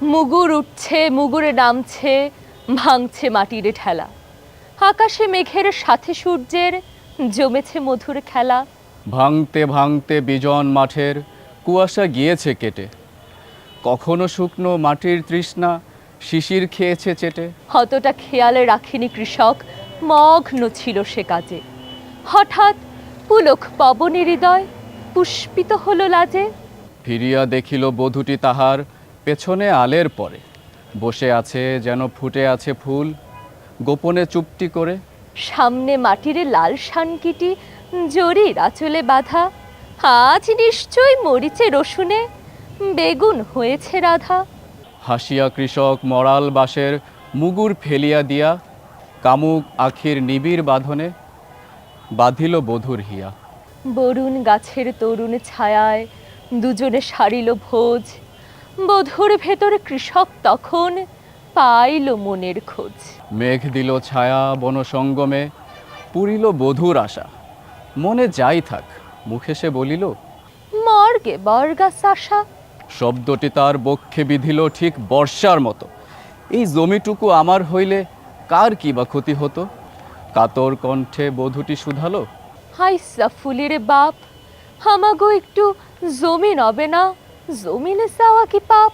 মুগুর উঠছে, মুগুরে নামছে, ভাঙছে মাটির ঠেলা। আকাশে মেঘের সাথে সূর্যের জমেছে মধুর খেলা। ভাঙতে ভাঙতে বিজন মাঠের কুয়াশা গিয়েছে কেটে, কখনো শুকনো মাটির তৃষ্ণা শিশির খেয়েছে চেটে। অতটা খেয়ালে রাখেনি কৃষক, মগ্ন ছিল সে কাজে। হঠাৎ পুলক পবনে হৃদয় পুষ্পিত হলো লাজে। ফিরিয়া দেখিল বধূটি তাহার পেছনে আলের পরে, বসে আছে যেন ফুটে আছে ফুল, গোপনে চুপটি করে। সামনে মাটির লাল শানকিটি জরির আঁচলে বাঁধা। আজ নিশ্চয় মরিচে রসুনে বেগুন হয়েছে রাধা। হাসিয়া কৃষক মরাল বাঁশের মুগুর ফেলিয়া দিয়া, কামুক আখির নিবিড় বাঁধনে বাঁধিল বধূর হিয়া। বরুণ গাছের তরুণ ছায়ায় দুজনে সারিল ভোজ। বধূর ভেতর কৃষক তখন পাইল মনের খোঁজ। মেঘ দিল ছায়া বনসঙ্গমে, পুরিল বধূর আশা। মনে যাই থাক, মুখে সে বলিল, মর্গে বর্গা সাশা। শব্দটি তার বক্ষে বিধিল ঠিক বর্ষার মতো। এই জমিটুকু আমার হইলে কার কি বা ক্ষতি হতো। কাতর কণ্ঠে বধূটি শুধালো, হাই সাফুলির বাপ, হামাগো একটু জমি নবে না, জমিনে চাওয়া কি পাপ।